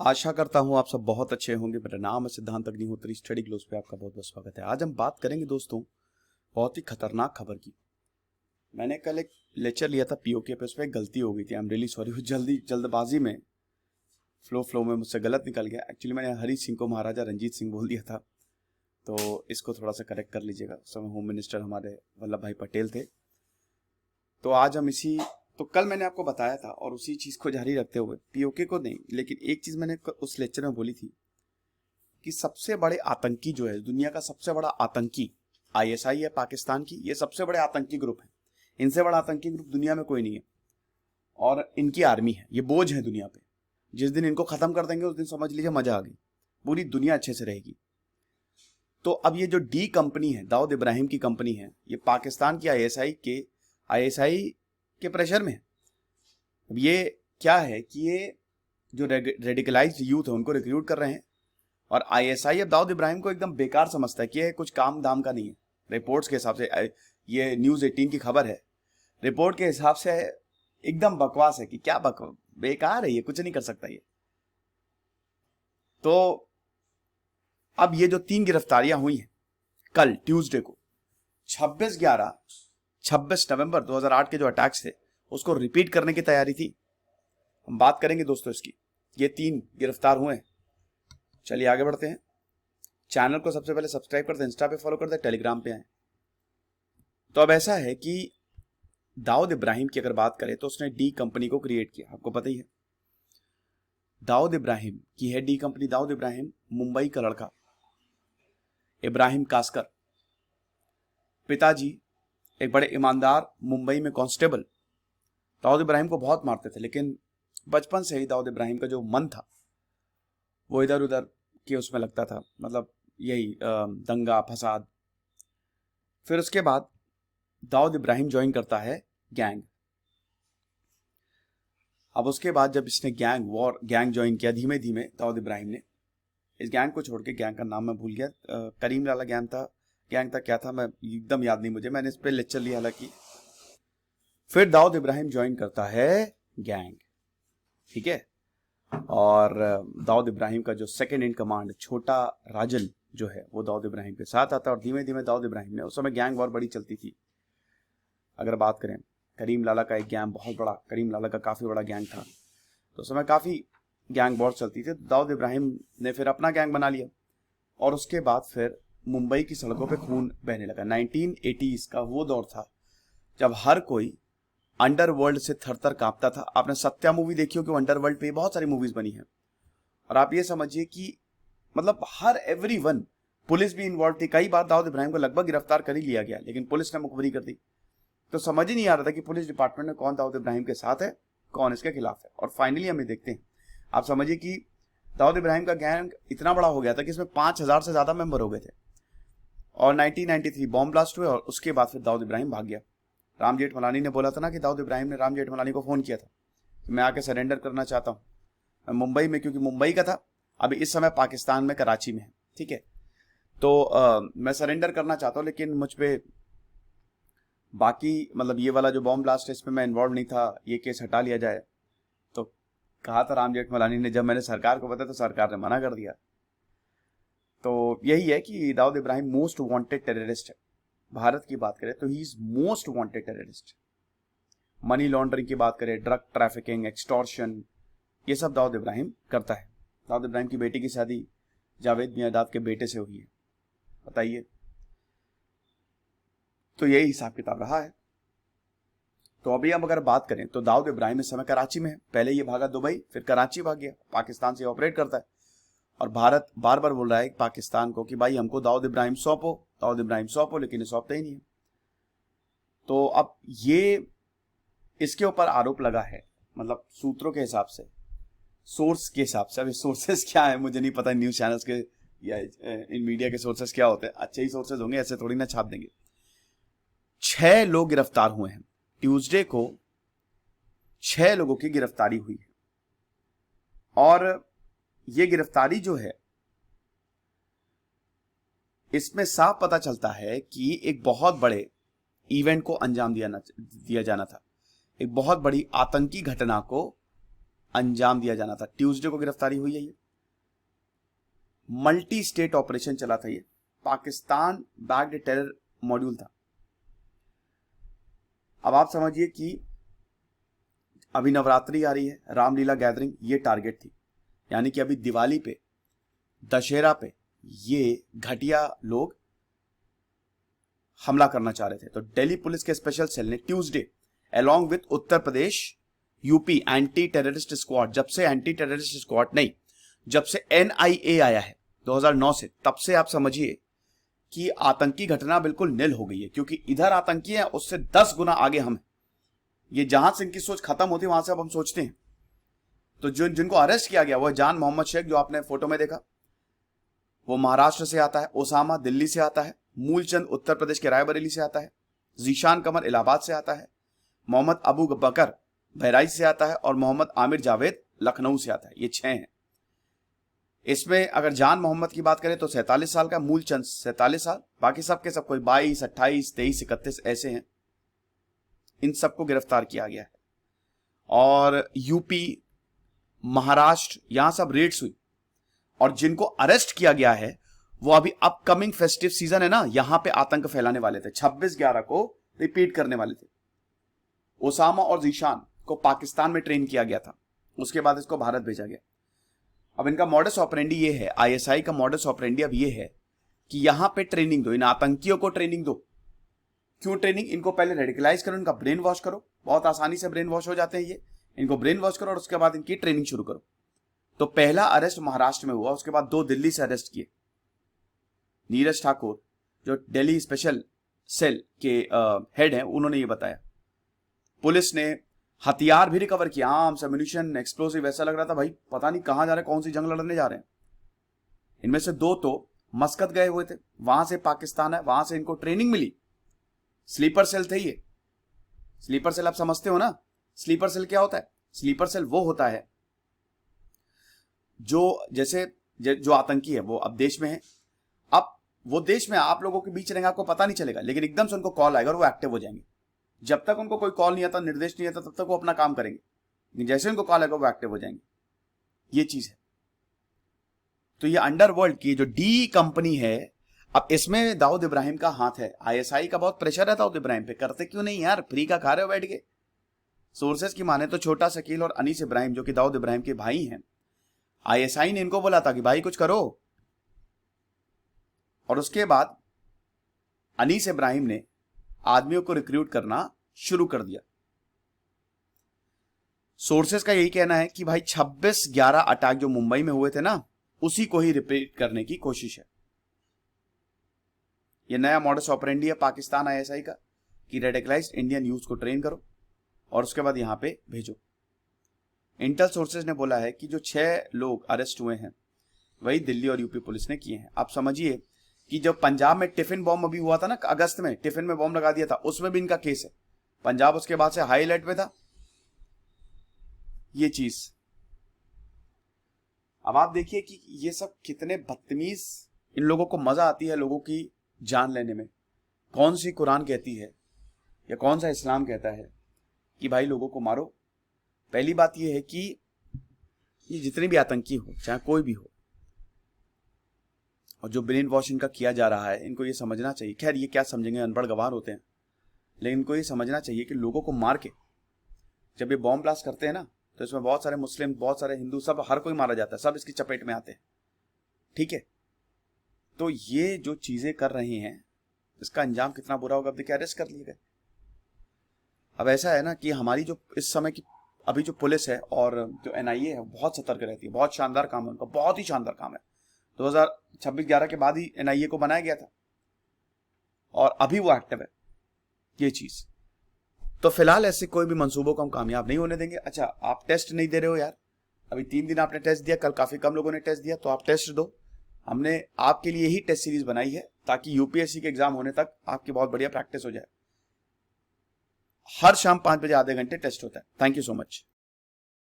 आशा करता हूँ आप सब बहुत अच्छे होंगे। मेरा नाम है सिद्धांत अग्निहोत्री। स्टडी ग्लोस पे आपका बहुत बहुत स्वागत है। आज हम बात करेंगे दोस्तों बहुत ही खतरनाक खबर की। मैंने कल एक लेक्चर लिया था पीओके पे, उसमें एक गलती हो गई थी। I am really sorry. जल्दबाजी में फ्लो में मुझसे गलत निकल गया। एक्चुअली मैंने हरी सिंह को महाराजा रंजीत सिंह बोल दिया था, तो इसको थोड़ा सा करेक्ट कर लीजिएगा। उस समय होम मिनिस्टर हमारे वल्लभ भाई पटेल थे। तो आज हम तो कल मैंने आपको बताया था और उसी चीज को जारी रखते हुए पीओके को नहीं, लेकिन एक चीज मैंने उस लेक्चर में बोली थी कि सबसे बड़े आतंकी जो है, दुनिया का सबसे बड़ा आतंकी आईएसआई है पाकिस्तान की। ये सबसे बड़े आतंकी ग्रुप है। इनसे बड़ा आतंकी ग्रुप दुनिया में कोई नहीं है और इनकी आर्मी है। ये बोझ है दुनिया पे। जिस दिन इनको खत्म कर देंगे उस दिन समझ लीजिए मजा आ गई, पूरी दुनिया अच्छे से रहेगी। तो अब ये जो डी कंपनी है, दाऊद इब्राहिम की कंपनी है, ये पाकिस्तान की आईएसआई के प्रेशर में है। अब ये क्या है कि ये जो रेडिकलाइज्ड यूथ है उनको रिक्रूट कर रहे हैं और आईएसआई अब दाऊद इब्राहिम को एकदम बेकार समझता है कि ये कुछ काम दाम का नहीं है। रिपोर्ट्स के हिसाब से, ये न्यूज़ 18 की खबर है, रिपोर्ट के हिसाब से एकदम बकवास है कि क्या बकवास, बेकार है, ये कुछ नहीं कर सकता ये। तो अब ये जो 3 गिरफ्तारियां हुई हैं कल ट्यूसडे को, 26 नवंबर 2008 के जो अटैक्स थे उसको रिपीट करने की तैयारी थी। हम बात करेंगे दोस्तों इसकी। ये 3 गिरफ्तार हुए हैं। चलिए आगे बढ़ते हैं। चैनल को सबसे पहले सब्सक्राइब कर दें, इंस्टा पे फॉलो कर दें, टेलीग्राम पे आए। तो अब ऐसा है कि दाऊद इब्राहिम की अगर बात करें तो उसने डी कंपनी को क्रिएट किया, आपको पता ही है। दाऊद इब्राहिम की है डी कंपनी। दाऊद इब्राहिम मुंबई का लड़का, इब्राहिम कास्कर, पिताजी एक बड़े ईमानदार मुंबई में कांस्टेबल। दाऊद इब्राहिम को बहुत मारते थे, लेकिन बचपन से ही दाऊद इब्राहिम का जो मन था वो इधर उधर के उसमें लगता था, मतलब यही दंगा फसाद। फिर उसके बाद दाऊद इब्राहिम ज्वाइन करता है गैंग। अब उसके बाद जब इसने गैंग ज्वाइन किया, धीमे धीमे दाऊद इब्राहिम ने इस गैंग को छोड़ के, गैंग का नाम मैं भूल गया, करीम लाला गैंग था क्या था, मैं एकदम याद नहीं मुझे, मैंने इस पर लेक्चर लिया हालांकि। फिर दाऊद इब्राहिम ज्वाइन करता है गैंग, ठीक है। और दाऊद इब्राहिम का जो सेकंड इन कमांड छोटा राजन जो है वो दाऊद इब्राहिम के साथ आता है। और धीमे धीमे दाऊद इब्राहिम ने, उस समय गैंग वॉर बड़ी चलती थी। अगर बात करें करीम लाला का एक गैंग बहुत बड़ा, करीम लाला का काफ़ी बड़ा गैंग था, तो उस समय काफ़ी गैंग वॉर चलती थी। दाऊद इब्राहिम ने फिर अपना गैंग बना लिया और उसके बाद फिर मुंबई की सड़कों पे खून बहने लगा। 1980s का वो दौर था जब हर कोई अंडरवर्ल्ड से थर कांपता था। आपने सत्या मूवी देखी हो कि अंडरवर्ल्ड पे बहुत सारी मूवीज बनी है। और आप ये समझिए कि मतलब हर एवरीवन, पुलिस भी इन्वॉल्व थी। कई बार दाऊद इब्राहिम को लगभग गिरफ्तार कर ही लिया गया, लेकिन पुलिस ने मुखबरी कर दी। तो समझ ही नहीं आ रहा था कि पुलिस डिपार्टमेंट में कौन दाऊद इब्राहिम के साथ है, कौन इसके खिलाफ है। और फाइनली हमें देखते हैं, आप समझिए कि दाऊद इब्राहिम का गैंग इतना बड़ा हो गया था कि इसमें 5000 से ज्यादा मेंबर हो गए थे। और 1993 बॉम्ब ब्लास्ट हुए और उसके बाद फिर दाऊद इब्राहिम भाग गया। राम जेठमलानी ने बोला था ना कि दाऊद इब्राहिम ने राम जेठमलानी को फोन किया था कि मैं आके सरेंडर करना चाहता हूँ। मैं मुंबई में, क्योंकि मुंबई का था, अभी इस समय पाकिस्तान में कराची में है, ठीक है। तो मैं सरेंडर करना चाहता हूँ, लेकिन मुझ पे बाकी, मतलब ये वाला जो बॉम्ब ब्लास्ट है इसमें मैं इन्वॉल्व नहीं था, ये केस हटा लिया जाए। तो कहा था राम जेठमलानी ने। जब मैंने सरकार को बताया तो सरकार ने मना कर दिया। तो यही है कि Dawood Ibrahim most wanted terrorist है। भारत की बात करें तो he is most wanted terrorist. Money laundering की बात करें, ड्रग ट्रैफिकिंग, एक्सटॉर्शन, ये सब दाऊद इब्राहिम करता है। दाऊद इब्राहिम की बेटी की शादी जावेद मियादाद के बेटे से हुई है, बताइए। तो यही हिसाब किताब रहा है। तो अभी हम अगर बात करें तो दाऊद इब्राहिम इस समय कराची में है। पहले ये भागा दुबई, फिर कराची भाग गया, पाकिस्तान से ऑपरेट करता है। और भारत बार बार बोल रहा है पाकिस्तान को कि भाई हमको दाऊद इब्राहिम सौंपो, दाऊद इब्राहिम सौंपो, लेकिन ये सौंपते ही नहीं है। तो अब ये इसके ऊपर आरोप लगा है, मतलब सूत्रों के हिसाब से, सोर्स के हिसाब से। अभी सोर्सेस क्या है मुझे नहीं पता, न्यूज चैनल्स के या इन मीडिया के सोर्सेस क्या होते हैं। अच्छे ही सोर्सेस होंगे, ऐसे थोड़ी ना छाप देंगे। 6 लोग गिरफ्तार हुए हैं ट्यूसडे को। 6 लोगों की गिरफ्तारी हुई है और ये गिरफ्तारी जो है, इसमें साफ पता चलता है कि एक बहुत बड़े इवेंट को अंजाम दिया जाना था। एक बहुत बड़ी आतंकी घटना को अंजाम दिया जाना था। ट्यूसडे को गिरफ्तारी हुई है। ये मल्टी स्टेट ऑपरेशन चला था। ये पाकिस्तान बैक्ड टेरर मॉड्यूल था। अब आप समझिए कि अभी नवरात्रि आ रही है, रामलीला गैदरिंग, ये टारगेट थी। यानी कि अभी दिवाली पे, दशहरा पे ये घटिया लोग हमला करना चाह रहे थे। तो दिल्ली पुलिस के स्पेशल सेल ने Tuesday along with Uttar Pradesh UP anti terrorist squad, जब से एंटी टेररिस्ट स्क्वाड नहीं, जब से NIA आया है 2009 से, तब से आप समझिए कि आतंकी घटना बिल्कुल निल हो गई है। क्योंकि इधर आतंकी है, उससे 10 गुना आगे हम हैं। ये जहां से इनकी सोच खत्म होती है वहां से अब हम सोचते हैं। तो जिनको अरेस्ट किया गया वो जान मोहम्मद शेख, जो आपने फोटो में देखा, वो महाराष्ट्र से आता है। ओसामा दिल्ली से आता है। मूलचंद उत्तर प्रदेश के रायबरेली से आता है। जीशान कमर इलाहाबाद से आता है। मोहम्मद अबू बकर बहराइच से आता है। और मोहम्मद आमिर जावेद लखनऊ से आता है। ये 6 हैं। इसमें अगर जान मोहम्मद की बात करें तो 47 साल का, मूलचंद 47 साल, बाकी सबके सब कोई 22, 28, 23, 31 ऐसे हैं। इन सबको गिरफ्तार किया गया है। और यूपी, महाराष्ट्र, यहां सब रेड्स हुई। और जिनको अरेस्ट किया गया है वो अभी अपकमिंग फेस्टिव सीजन है ना, यहां पे आतंक फैलाने वाले थे। 26/11 को रिपीट करने वाले थे। ओसामा और जीशान को पाकिस्तान में ट्रेन किया गया था, उसके बाद इसको भारत भेजा गया। अब इनका मॉडस ऑपरेंडी ये है, ISI का मॉडस ऑपरेंडी अब ये है कि यहां पे ट्रेनिंग दो, इन आतंकियों को ट्रेनिंग दो। क्यों ट्रेनिंग? इनको पहले रेडिकलाइज करो, इनका ब्रेन वॉश करो। बहुत आसानी से ब्रेन वॉश हो जाते हैं ये। इनको ब्रेन वॉश करो और उसके बाद इनकी ट्रेनिंग शुरू करो। तो पहला अरेस्ट महाराष्ट्र में हुआ, उसके बाद 2 दिल्ली से अरेस्ट किए। नीरज ठाकुर जो दिल्ली स्पेशल सेल के हेड हैं, उन्होंने ये बताया। पुलिस ने हथियार भी रिकवर किया, आर्म्स, एम्युनिशन, एक्सप्लोसिव। ऐसा लग रहा था भाई पता नहीं कहां जा रहे हैं, कौन सी जंग लड़ने जा रहे हैं। इनमें से 2 तो मस्कत गए हुए थे, वहां से पाकिस्तान है, वहां से इनको ट्रेनिंग मिली। स्लीपर सेल थे ये। स्लीपर सेल आप समझते हो ना? स्लीपर सेल क्या होता है? स्लीपर सेल वो होता है जो जैसे जो आतंकी है वो अब देश में है, अब वो देश में आप लोगों के बीच रहेंगे, आपको पता नहीं चलेगा, लेकिन एकदम से उनको कॉल आएगा और वो एक्टिव हो जाएंगे। जब तक उनको कोई कॉल नहीं आता, निर्देश नहीं आता, तब तक वो अपना काम करेंगे। जैसे उनको कॉल आएगा वो एक्टिव हो जाएंगे। ये चीज है। तो ये अंडरवर्ल्ड की जो डी कंपनी है, अब इसमें दाऊद इब्राहिम का हाथ है। ISI का बहुत प्रेशर है दाऊद इब्राहिम पे। करते क्यों नहीं यार, फ्री का खा रहे हो बैठ के। सोर्सेस की माने तो छोटा शकील और अनीस इब्राहिम, जो कि दाऊद इब्राहिम के भाई हैं, ISI ने इनको बोला था कि भाई कुछ करो। और उसके बाद अनीस इब्राहिम ने आदमियों को रिक्रूट करना शुरू कर दिया। सोर्सेस का यही कहना है कि भाई 26/11 अटैक जो मुंबई में हुए थे ना, उसी को ही रिपीट करने की कोशिश है। ये नया मॉडस ऑपरेंडी है पाकिस्तान ISI का कि रेडिकलाइज्ड इंडियन यूथ को ट्रेन करो और उसके बाद यहां पे भेजो। इंटेल सोर्सेज ने बोला है कि जो 6 लोग अरेस्ट हुए हैं वही दिल्ली और यूपी पुलिस ने किए हैं। आप समझिए कि जब पंजाब में टिफिन बॉम्ब अभी हुआ था ना, अगस्त में टिफिन में बॉम्ब लगा दिया था, उसमें भी इनका केस है। पंजाब उसके बाद से हाई अलर्ट पे था। ये चीज अब आप देखिए कि ये सब कितने बदतमीज, इन लोगों को मजा आती है लोगों की जान लेने में। कौन सी कुरान कहती है या कौन सा इस्लाम कहता है कि भाई लोगों को मारो? पहली बात यह है कि ये जितने भी आतंकी हो, चाहे कोई भी हो, और जो ब्रेन वॉश इनका किया जा रहा है, इनको ये समझना चाहिए। खैर ये क्या समझेंगे, अनपढ़ गवार होते हैं, लेकिन इनको ये समझना चाहिए कि लोगों को मार के जब ये बॉम्ब ब्लास्ट करते हैं ना, तो इसमें बहुत सारे मुस्लिम, बहुत सारे हिंदू, सब, हर कोई मारा जाता है, सब इसकी चपेट में आते हैं। ठीक है, तो ये जो चीजें कर रहे हैं इसका अंजाम कितना बुरा होगा। अब देखिए अरेस्ट कर लिए गए। अब ऐसा है ना कि हमारी जो इस समय की अभी जो पुलिस है और जो NIA है बहुत सतर्क रहती है। बहुत शानदार काम है उनका, बहुत ही शानदार काम है। 2026-11 के बाद ही NIA को बनाया गया था और अभी वो एक्टिव है। ये चीज तो फिलहाल ऐसे कोई भी मंसूबों को हम कामयाब नहीं होने देंगे। अच्छा, आप टेस्ट नहीं दे रहे हो यार, अभी 3 दिन आपने टेस्ट दिया, कल काफी कम लोगों ने टेस्ट दिया, तो आप टेस्ट दो। हमने आपके लिए ही टेस्ट सीरीज बनाई है ताकि UPSC के एग्जाम होने तक आपकी बहुत बढ़िया प्रैक्टिस हो जाए। हर शाम 5 बजे आधे घंटे टेस्ट होता है। Thank you so much.